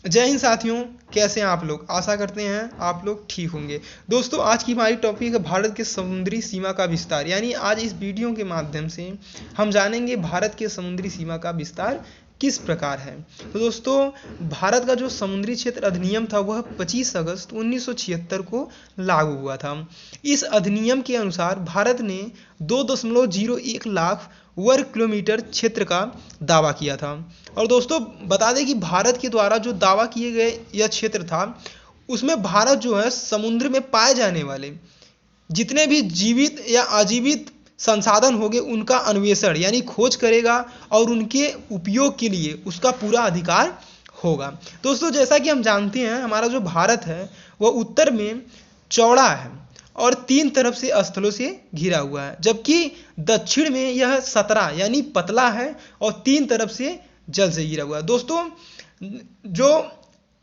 जय हिंद साथियों, कैसे हैं आप लोग। आशा करते हैं आप लोग ठीक होंगे। दोस्तों, आज की हमारी टॉपिक है भारत के समुद्री सीमा का विस्तार। यानी आज इस वीडियो के माध्यम से हम जानेंगे भारत के समुद्री सीमा का विस्तार किस प्रकार है। तो दोस्तों, भारत का जो समुद्री क्षेत्र अधिनियम था वह 25 अगस्त 1976 को लागू हुआ था। इस अधिनियम के अनुसार भारत ने 2.01 लाख वर्ग किलोमीटर क्षेत्र का दावा किया था। और दोस्तों, बता दें कि भारत के द्वारा जो दावा किए गए यह क्षेत्र था, उसमें भारत जो है समुद्र में पाए जाने वाले जितने भी जीवित या अजीवित संसाधन होंगे उनका अन्वेषण यानी खोज करेगा और उनके उपयोग के लिए उसका पूरा अधिकार होगा। दोस्तों, जैसा कि हम जानते हैं, हमारा जो भारत है वह उत्तर में चौड़ा है और 3 तरफ से स्थलों से घिरा हुआ है, जबकि दक्षिण में यह 17 यानी पतला है और 3 तरफ से जल से घिरा हुआ है। दोस्तों, जो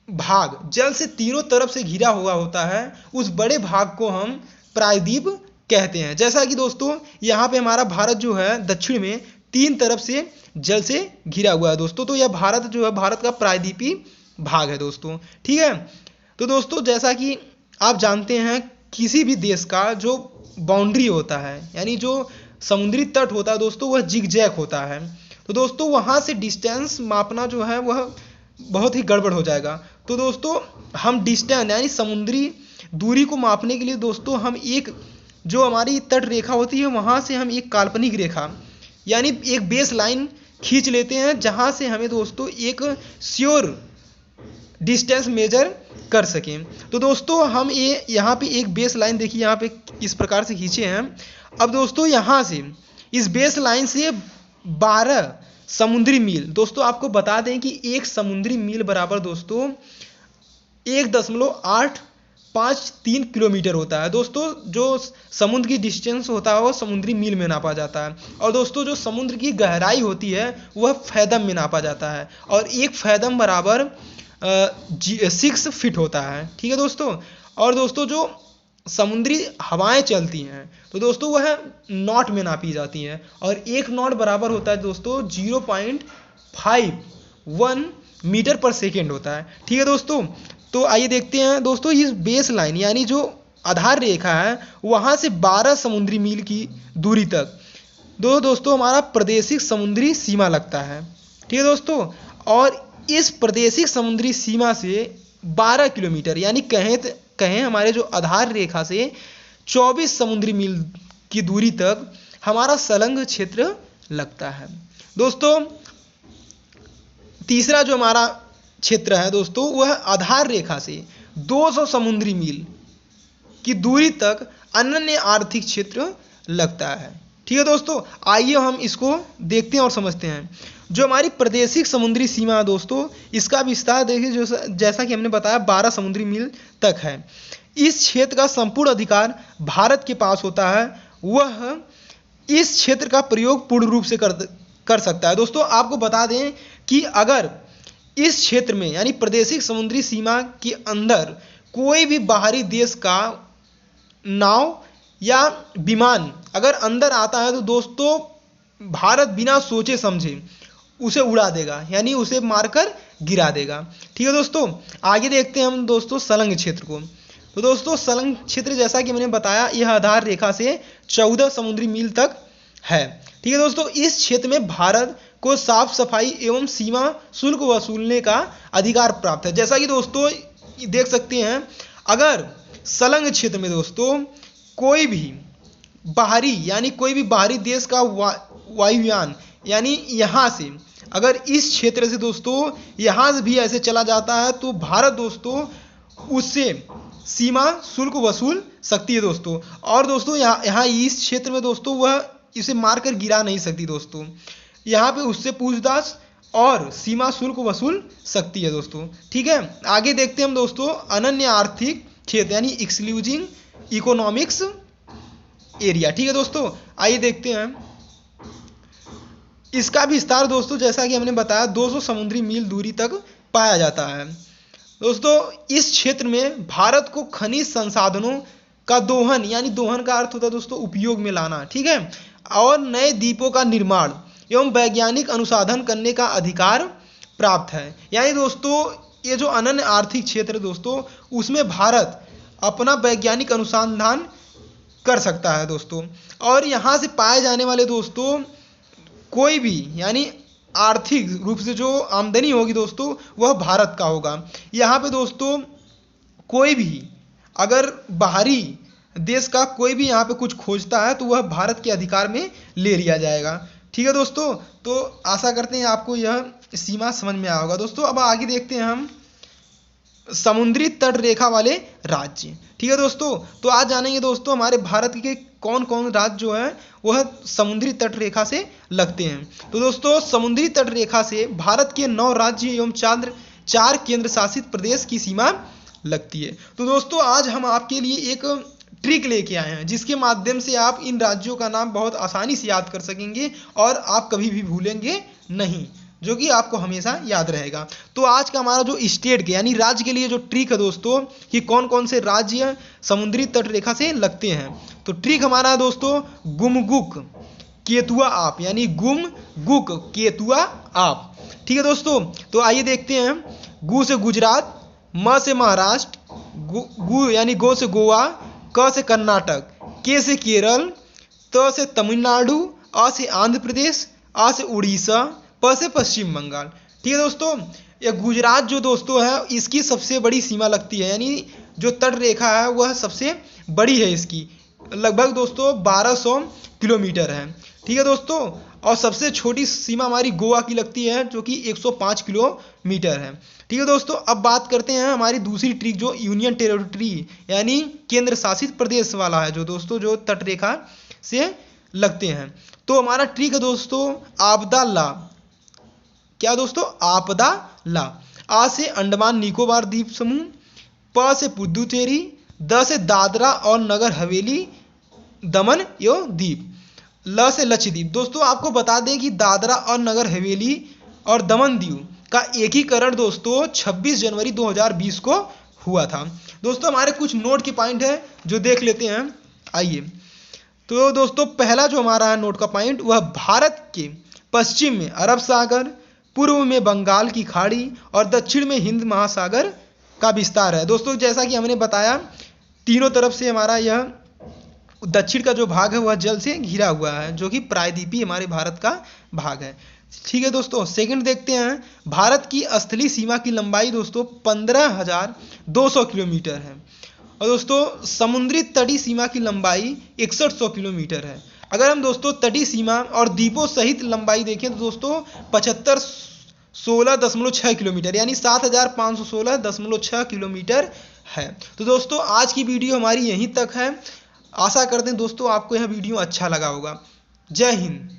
भाग जल से तीनों तरफ से घिरा हुआ होता है उस बड़े भाग को हम प्रायद्वीप कहते हैं। जैसा कि दोस्तों यहाँ पे हमारा भारत जो है दक्षिण में 3 तरफ से जल से घिरा हुआ है दोस्तों, तो यह भारत जो है भारत का प्रायद्वीपीय भाग है दोस्तों। ठीक है, तो दोस्तों जैसा कि आप जानते हैं, किसी भी देश का जो बाउंड्री होता है यानी जो समुद्री तट होता है दोस्तों, वह जिगजैग होता है। तो दोस्तों वहाँ से डिस्टेंस मापना जो है वह बहुत ही गड़बड़ हो जाएगा। तो दोस्तों हम डिस्टेंस यानी समुद्री दूरी को मापने के लिए दोस्तों हम एक जो हमारी तट रेखा होती है वहाँ से हम एक काल्पनिक रेखा यानी एक बेस लाइन खींच लेते हैं, जहाँ से हमें दोस्तों एक श्योर डिस्टेंस मेजर कर सकें। तो दोस्तों हम ये यहाँ पे एक बेस लाइन देखिए यहाँ पे इस प्रकार से खींचे हैं। अब दोस्तों यहाँ से इस बेस लाइन से 12 समुद्री मील, दोस्तों आपको बता दें कि एक समुद्री मील बराबर दोस्तों 1.853 किलोमीटर होता है। दोस्तों जो समुद्र की डिस्टेंस होता है वो समुद्री मील में नापा जाता है, और दोस्तों जो समुद्र की गहराई होती है वह फैदम में नापा जाता है, और एक फैदम बराबर 6 फीट होता है। ठीक है दोस्तों, और दोस्तों जो समुद्री हवाएं चलती हैं तो दोस्तों वह नॉट में नापी जाती हैं, और एक नॉट बराबर होता है दोस्तों 0.51 मीटर पर सेकेंड होता है। ठीक है दोस्तों, तो आइए देखते हैं दोस्तों इस बेस लाइन यानी जो आधार रेखा है वहाँ से 12 समुद्री मील की दूरी तक दोस्तों हमारा प्रादेशिक समुद्री सीमा लगता है। ठीक है दोस्तों, और इस प्रादेशिक समुद्री सीमा से 12 किलोमीटर यानी कहें हमारे जो आधार रेखा से 24 समुद्री मील की दूरी तक हमारा संलग्न क्षेत्र लगता है। दोस्तों तीसरा जो हमारा क्षेत्र है दोस्तों वह आधार रेखा से 200 समुद्री मील की दूरी तक अनन्य आर्थिक क्षेत्र लगता है। ठीक है दोस्तों, आइए हम इसको देखते हैं और समझते हैं। जो हमारी प्रादेशिक समुद्री सीमा है दोस्तों, इसका विस्तार देखिए जैसा कि हमने बताया 12 समुद्री मील तक है। इस क्षेत्र का संपूर्ण अधिकार भारत के पास होता है, वह इस क्षेत्र का प्रयोग पूर्ण रूप से कर सकता है। दोस्तों आपको बता दें कि अगर इस क्षेत्र में यानी प्रादेशिक समुद्री सीमा के अंदर कोई भी बाहरी देश का नाव या विमान अगर अंदर आता है तो दोस्तों भारत बिना सोचे समझे उसे उड़ा देगा यानी उसे मारकर गिरा देगा। ठीक है दोस्तों, आगे देखते हैं हम दोस्तों संलग्न क्षेत्र को। तो दोस्तों संलग्न क्षेत्र जैसा कि मैंने बताया यह आधार रेखा से 14 समुद्री मील तक है। ठीक है दोस्तों, इस क्षेत्र में भारत को साफ सफाई एवं सीमा शुल्क वसूलने का अधिकार प्राप्त है। जैसा कि दोस्तों देख सकते हैं, अगर संलग्न क्षेत्र में दोस्तों कोई भी बाहरी देश का वायुयान यानी यहाँ से अगर इस क्षेत्र से दोस्तों यहाँ से भी ऐसे चला जाता है तो भारत दोस्तों उससे सीमा शुल्क वसूल सकती है दोस्तों। और दोस्तों यहाँ इस क्षेत्र में दोस्तों वह इसे मारकर गिरा नहीं सकती दोस्तों, यहाँ पे उससे पूछताछ और सीमा शुल्क वसूल सकती है दोस्तों। ठीक है, आगे देखते हैं हम दोस्तों अनन्य आर्थिक क्षेत्र यानी एक्सक्लूसिव इकोनॉमिक्स एरिया। ठीक है दोस्तों, आइए देखते हैं इसका विस्तार। दोस्तों जैसा कि हमने बताया 200 समुद्री मील दूरी तक पाया जाता है। दोस्तों इस क्षेत्र में भारत को खनिज संसाधनों का दोहन यानी दोहन का अर्थ होता है दोस्तों उपयोग में लाना, ठीक है, और नए द्वीपों का निर्माण एवं वैज्ञानिक अनुसंधान करने का अधिकार प्राप्त है। यानी दोस्तों ये जो अनन्य आर्थिक क्षेत्र है दोस्तों, उसमें भारत अपना वैज्ञानिक अनुसंधान कर सकता है दोस्तों। और यहाँ से पाए जाने वाले दोस्तों कोई भी यानी आर्थिक रूप से जो आमदनी होगी दोस्तों, वह भारत का होगा। यहाँ पे दोस्तों कोई भी अगर बाहरी देश का कोई भी यहाँ पे कुछ खोजता है तो वह भारत के अधिकार में ले लिया जाएगा। ठीक है दोस्तों, तो आशा करते हैं आपको यह सीमा समझ में आया होगा दोस्तों। अब आगे देखते हैं हम समुद्री तट रेखा वाले राज्य। ठीक है दोस्तों, तो आज जानेंगे दोस्तों हमारे भारत के कौन कौन राज्य जो है वह समुद्री तट रेखा से लगते हैं। तो दोस्तों समुद्री तट रेखा से भारत के 9 राज्य एवं 4 केंद्र शासित प्रदेश की सीमा लगती है। तो दोस्तों आज हम आपके लिए एक ट्रिक लेके आए हैं जिसके माध्यम से आप इन राज्यों का नाम बहुत आसानी से याद कर सकेंगे और आप कभी भी भूलेंगे नहीं, जो कि आपको हमेशा याद रहेगा। तो आज का हमारा जो स्टेट के यानी राज्य के लिए जो ट्रिक है दोस्तों कि कौन कौन से राज्य समुद्री तट रेखा से लगते हैं, तो ट्रिक हमारा है दोस्तों गुमगुक केतुआ आप, यानी गुमगुक केतुआ आप। ठीक है दोस्तों, तो आइए देखते हैं। गु से गुजरात, म से महाराष्ट्र, गु यानी गो से गोवा, क से कर्नाटक, के से केरल, त से तमिलनाडु, अ से आंध्र प्रदेश, आ से उड़ीसा, प से पश्चिम बंगाल। ठीक है दोस्तों, ये गुजरात जो दोस्तों है इसकी सबसे बड़ी सीमा लगती है, यानी जो तट रेखा है वह सबसे बड़ी है, इसकी लगभग दोस्तों 1200 किलोमीटर है। ठीक है दोस्तों, और सबसे छोटी सीमा हमारी गोवा की लगती है जो कि 105 किलोमीटर है। ठीक है दोस्तों, अब बात करते हैं हमारी दूसरी ट्रिक जो यूनियन टेरिटरी यानी केंद्र शासित प्रदेश वाला है, जो दोस्तों जो तट रेखा से लगते हैं। तो हमारा ट्रिक है दोस्तों आपदा ला। क्या दोस्तों? आपदा ला। आ से अंडमान निकोबार द्वीप समूह, प से पुदुचेरी, द से दादरा और नगर हवेली दमन एवं दीप, ल से लक्षद्वीप। दोस्तों आपको बता दें कि दादरा और नगर हवेली और दमन दीव का एकीकरण दोस्तों 26 जनवरी 2020 को हुआ था। दोस्तों हमारे कुछ नोट के पॉइंट है जो देख लेते हैं, आइए। तो दोस्तों पहला जो हमारा है नोट का पॉइंट वह भारत के पश्चिम में अरब सागर, पूर्व में बंगाल की खाड़ी और दक्षिण में हिंद महासागर का विस्तार है। दोस्तों जैसा कि हमने बताया तीनों तरफ से हमारा यह दक्षिण का जो भाग है वह जल से घिरा हुआ है, जो कि प्रायद्वीपीय हमारे भारत का भाग है। ठीक है दोस्तों, सेकंड देखते हैं। भारत की स्थलीय सीमा की लंबाई दोस्तों 15,200 किलोमीटर है और दोस्तों समुद्री तटीय सीमा की लंबाई 6100 किलोमीटर है। अगर हम दोस्तों तटीय सीमा और द्वीपों सहित लंबाई देखें तो दोस्तों 7516.6 किलोमीटर यानी 7516.6 किलोमीटर है। तो दोस्तों आज की वीडियो हमारी यहीं तक है। आशा करते हैं दोस्तों आपको यह वीडियो अच्छा लगा होगा। जय हिंद।